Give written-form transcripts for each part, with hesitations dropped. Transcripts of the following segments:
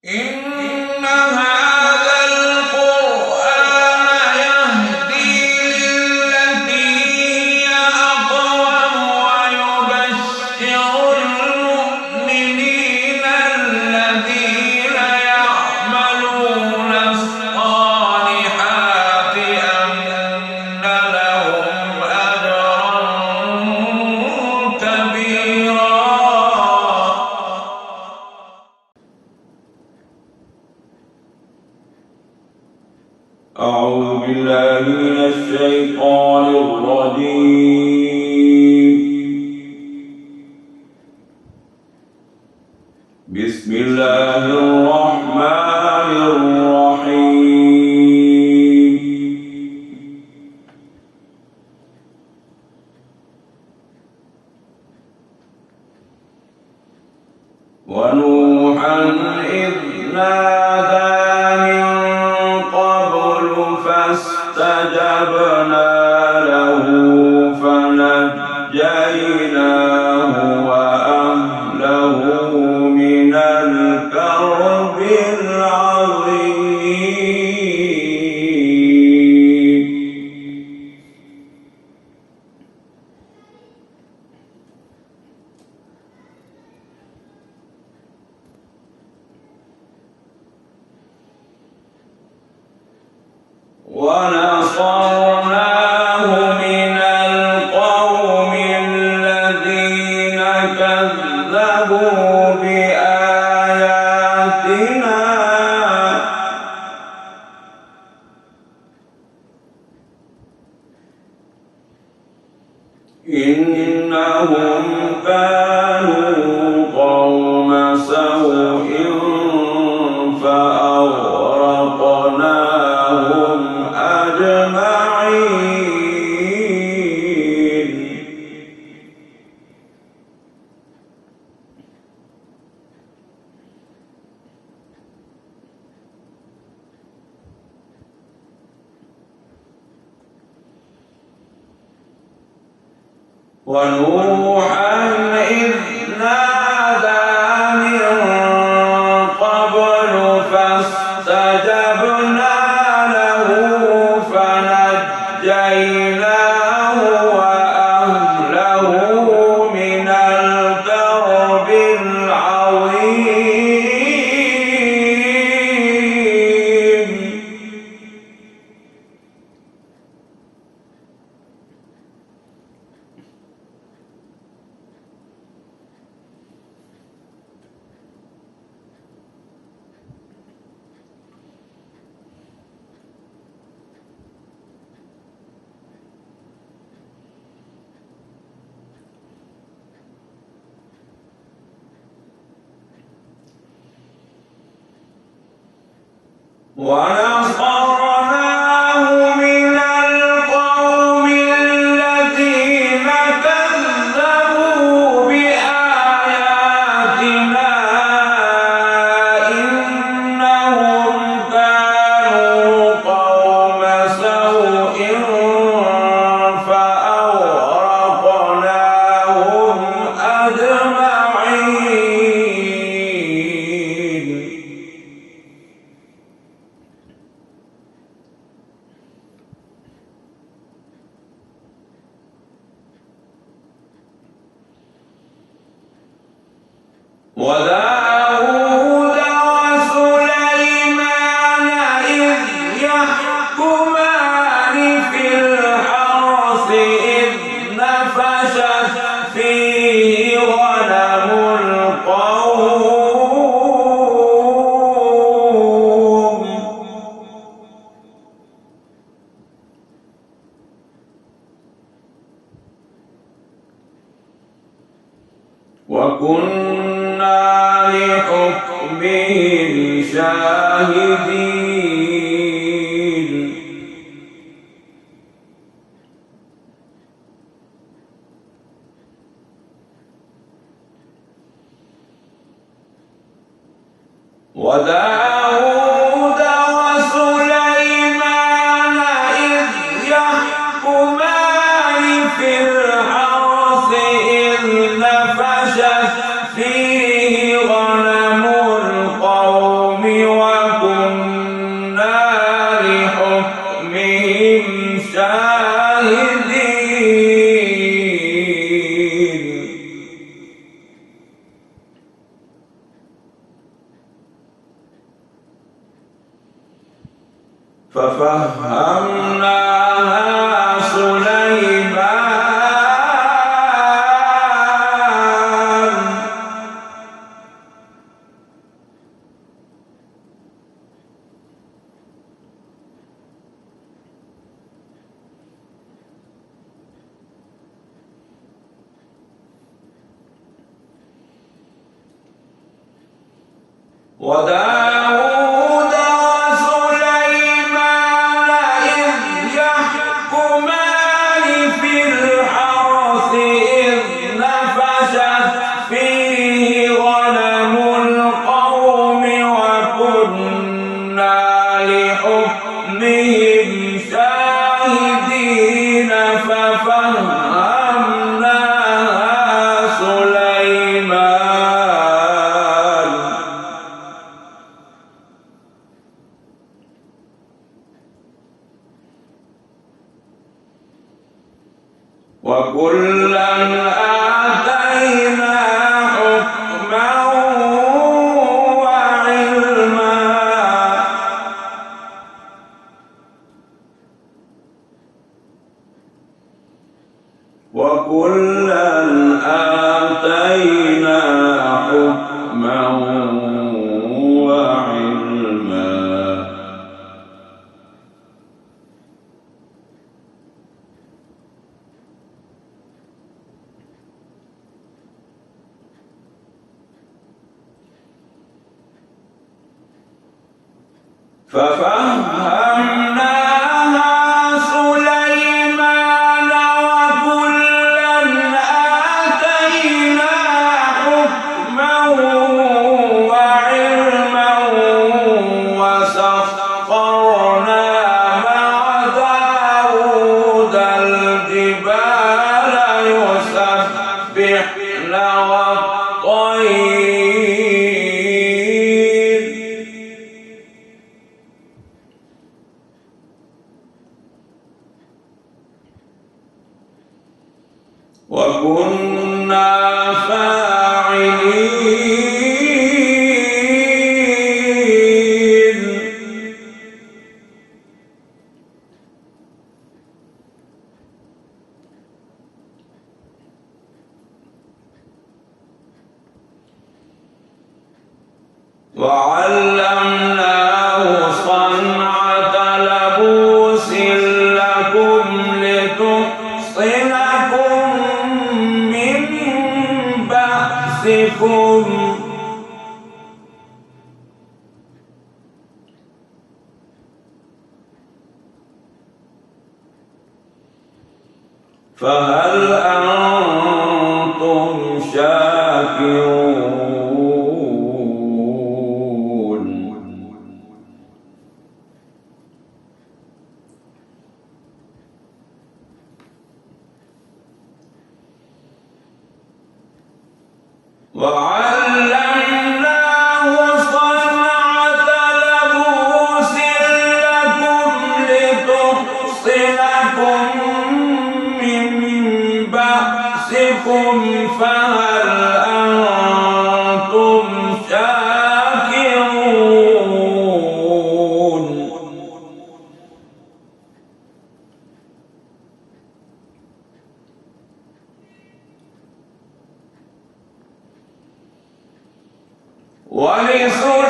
إن هذا القرآن يهدي للتي هي أقوم ويبشر المؤمنين الذين يعملون الصالحات أن لهم أجرا كبيرا. أعوذ بالله من الشيطان الرجيم. بسم الله الرحمن الرحيم. ونوحا إذ نادى فاستجبنا له فنجيناه وأهله من الكرب العظيم. ونصرناه من القوم الذين كذبوا بآياتنا إنهم كانوا قوم سوء فأغرقناهم أجمعين. ونوحا إذ نادى من قبل فاستجبنا له فنجيناه وأهله من الكرب العظيم. ونصرناه من القوم الذين كذبوا بآياتنا إنهم كانوا قوم سوء فأغرقناهم أجمعين. وداود وسليمان إذ يحكمان في الحرث إذ نفشت فيه غنم القوم وكنا لحكمهم شاهدين. وداود وسليمان إذ يحكمان في الحرث إذ نفشت فيه غنم القوم شاهدين ففهمناها سليمان وداود وسليمان إذ يحكمان في الحرث إذ نفشت فيه غنم القوم وكنا لحكمهم شاهدين ففهمناها سليمان وكلا آتينا حكما وعلما وكلا آتينا حكما وعلما ففهمناها سليمان وكلا آتينا حكما وعلما وسخرنا مع داود الجبال يسبحن والطير وكنا فاعلين وعلمناه صنعة لبوس لكم لتحصنكم من بأسكم فهل أنتم شاكرون وعلمناه صنعة لبوس لكم لتحصنكم من بأسكم فهل أنتم شاكرون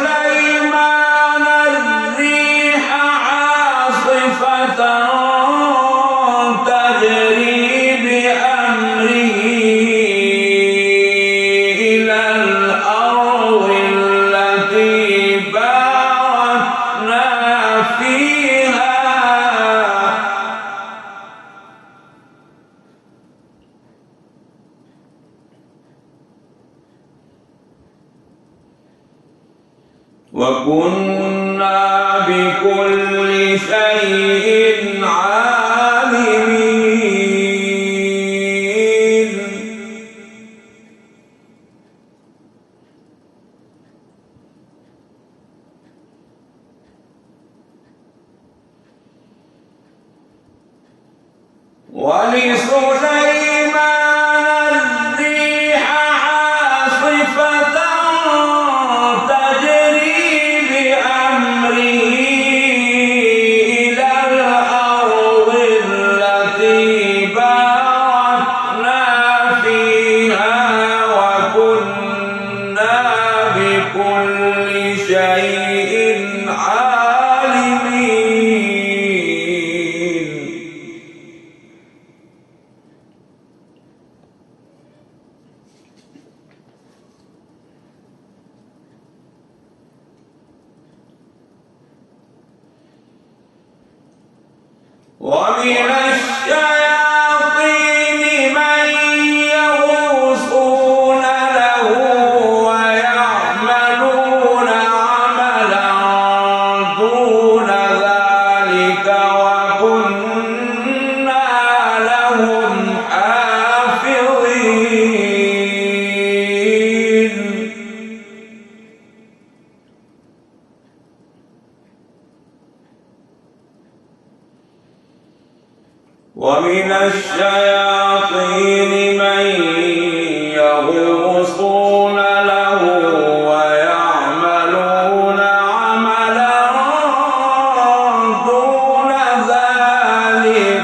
ولسليمان الريح عاصفة تجري بأمره إلى الأرض التي باركنا فيها وكنا بكل شيء عالمين ولسليمان الريح عاصفة تجري بأمره إلى الأرض التي باركنا فيها وكنا بكل شيء عالمين. ومن الشياطين من يغوصون له ويعملون عملا دون ذلك وكنا لهم حافظين. ومن الشياطين من يغوصون له ويعملون عملا دون ذلك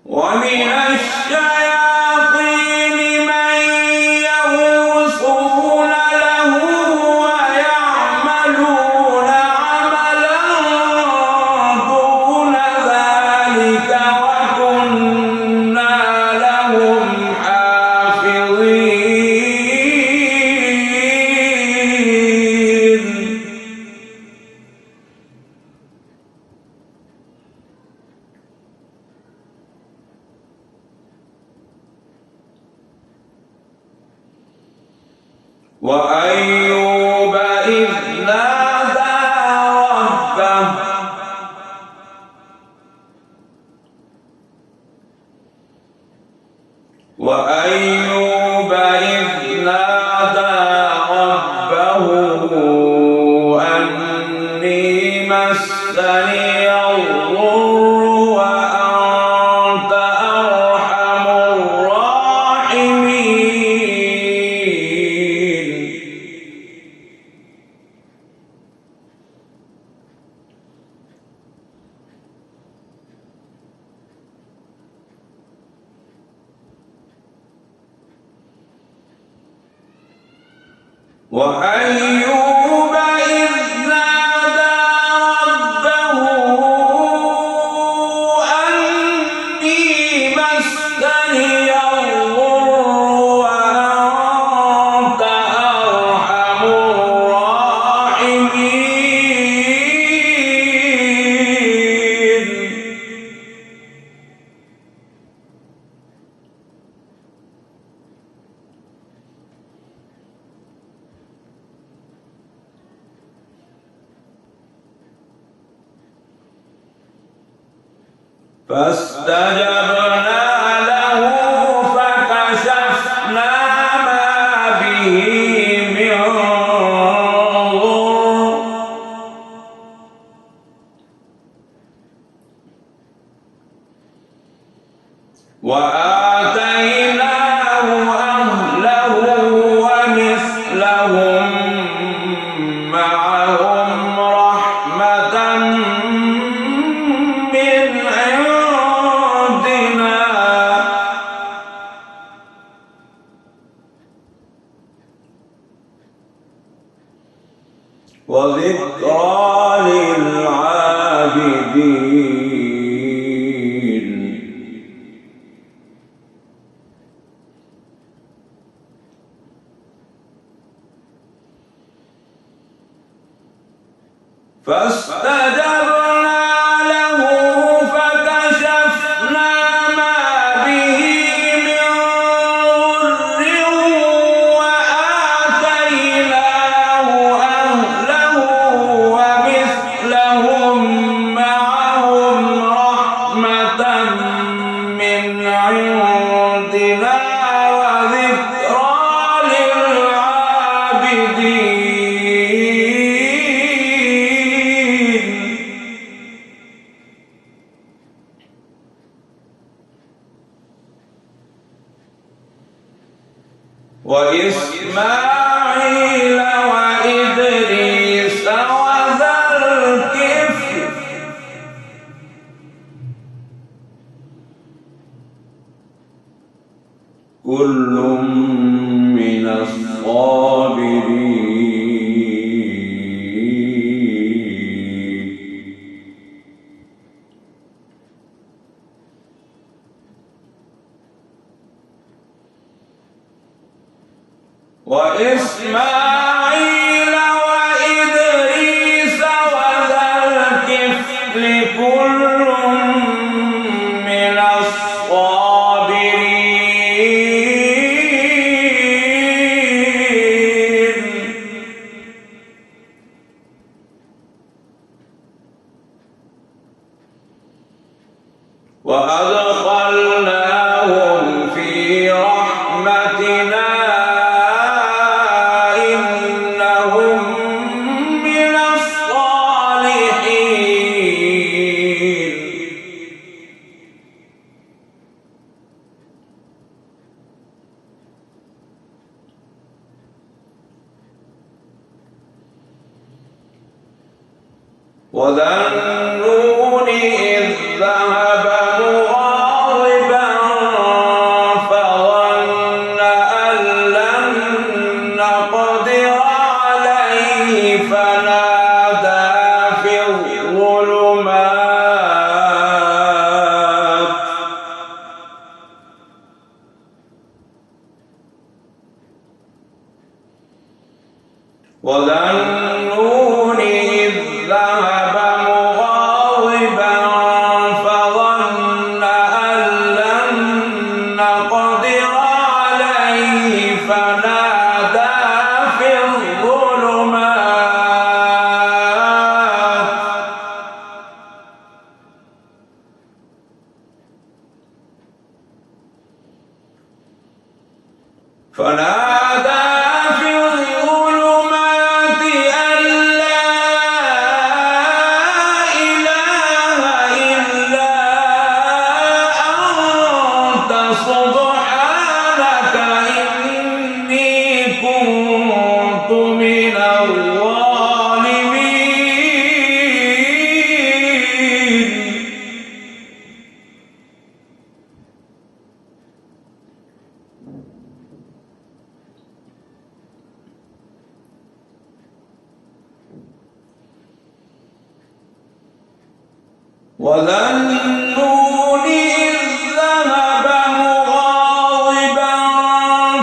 ومن الشياطين من يغوصون له ويعملون عملا دون ذلك وكنا لهم حافظين. وأيوب إذ نادى ربه أني مسني الضر وأنت أرحم الراحمين. وأيوب إذ نادى ربه أني مسني الضر وأنت أرحم الراحمين. فاستجبنا له فكشفنا ما به من ضر وآتيناه أهله ومثلهم معهم رحمة من عندنا وذكرى للعابدين. فاستجبنا له فكشفنا ما به من ضر وآتيناه أهله ومثلهم معهم رحمة من عندنا وذكرى للعابدين وإسماعيل وإدريس وذا الكفل كل من الصابرين وإسماعيل وإدريس وذا الكفل كل من الصابرين وأدخلناهم في رحمتنا وذا النون إذ ذهب مغاضبا فظن أن لن نقدر عليه فنادى في الظلمات وذا النون إذ ذهب مغاضبا فظن أن لن نقدر عليه فنادى في الظلمات أن لا إله إلا أنت سبحانك إني كنت من الظالمين وذا النون إذ ذهب مغاضبا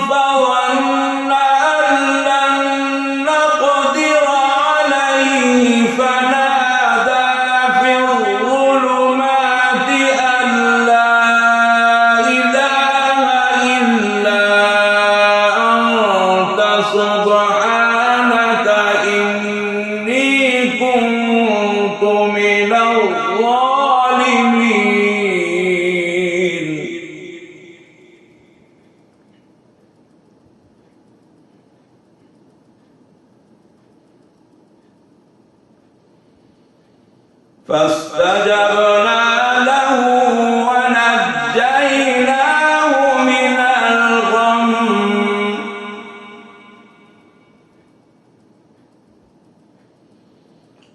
فظن أن لن نقدر عليه فنادى في الظلمات أن لا إله إلا أنت سبحانك إني كنت من الظالمين فاستجبنا له ونجيناه من الغم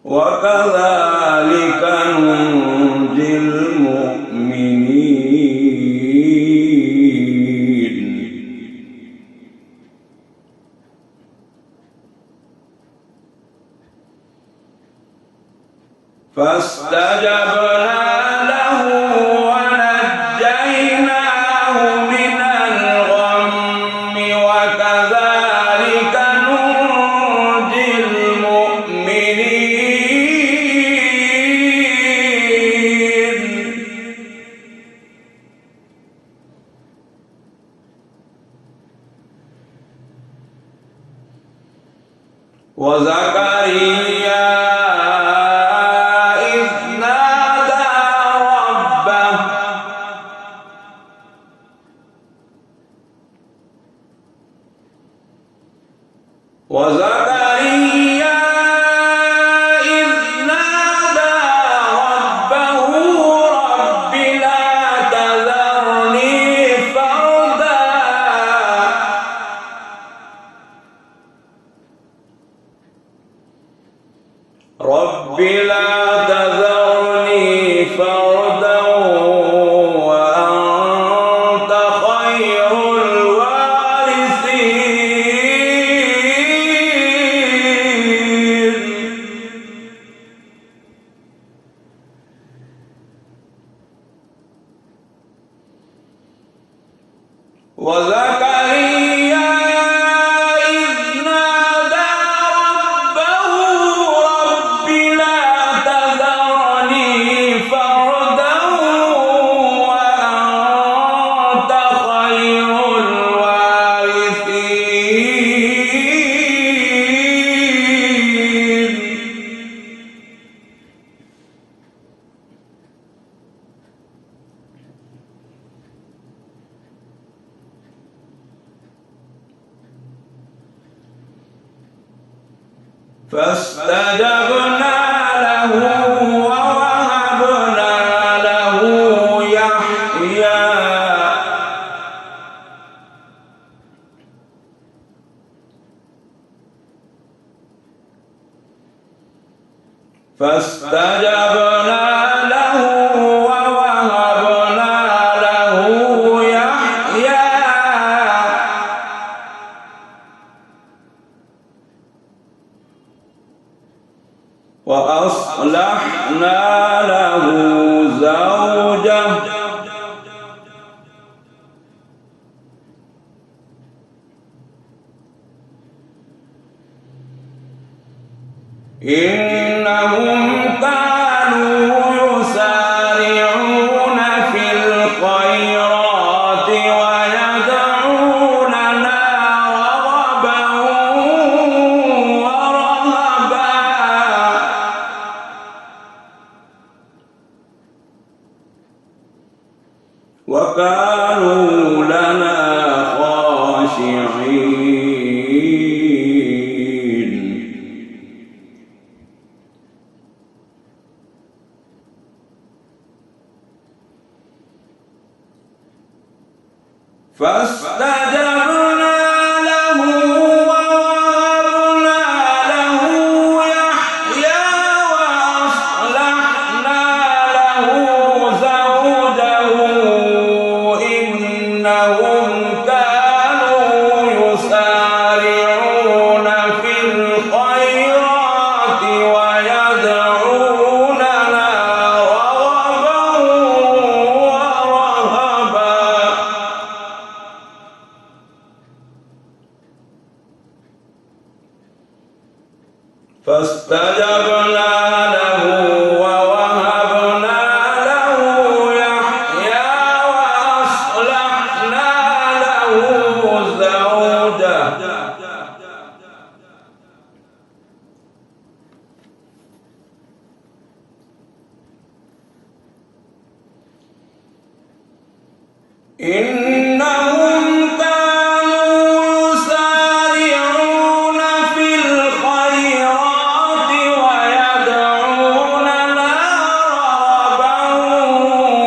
وكذلك ننجي المؤمنين فاستجبنا له ونجيناه من الغم وكذلك ننجي المؤمنين وزكريا وزكريا إذ نادى ربه رب لا تذرني فردا رب لا تذرني فردا وأنت خير الوارثين وزكريا إذ نادى ربه رب لا تذرني فردا وأنت خير الوارثين فاستجبنا له ووهبنا له يحيى فاستجبنا له ووهبنا له يحيى وأصلحنا له زوجه إنهم كانوا يسارعون في الخيرات ويدعوننا رغبا ورهبا وكانوا لنا خاشعين فاستجبنا له ووهبنا له يحيى وأصلحنا له زوجه إنهم كانوا يسارعون في الخيرات ويدعوننا رغبا ورهبا فاستجبنا له ووهبنا له يحيى وأصلحنا له زوجه إنهم كانوا يسارعون في الخيرات ويدعوننا رغبا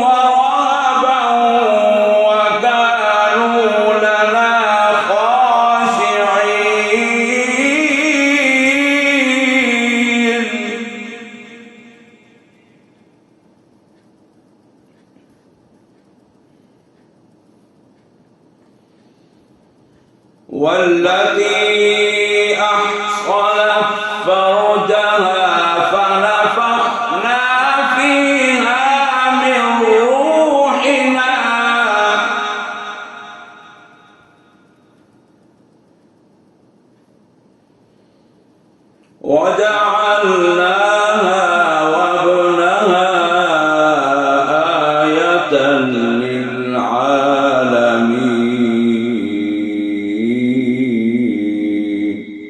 ورهبا وكانوا لنا خاشعين والتي أحصنت فرجها فنفخنا فيها من روحنا وجعلناها وابنها آية للعالمين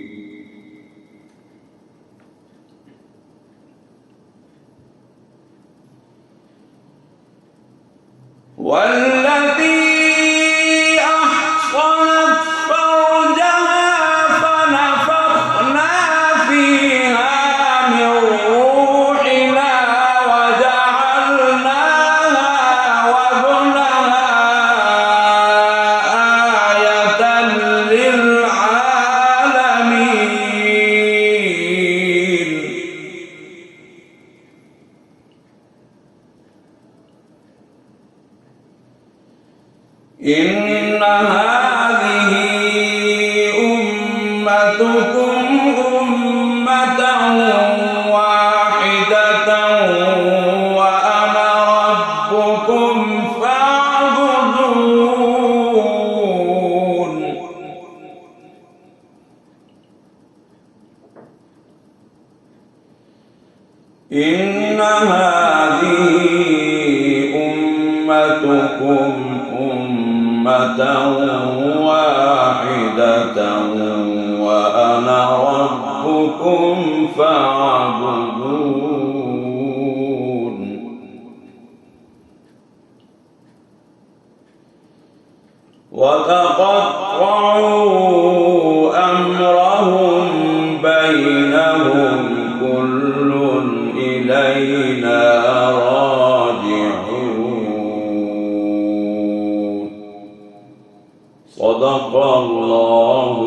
إن هذه أمتكم أمة واحدة وأنا ربكم فاعبدون. إن هذه أمتكم أمة واحدة وأنا ربكم فاعبدون. وتقطعوا أمرهم بينهم كل إلينا راجعون. صدق الله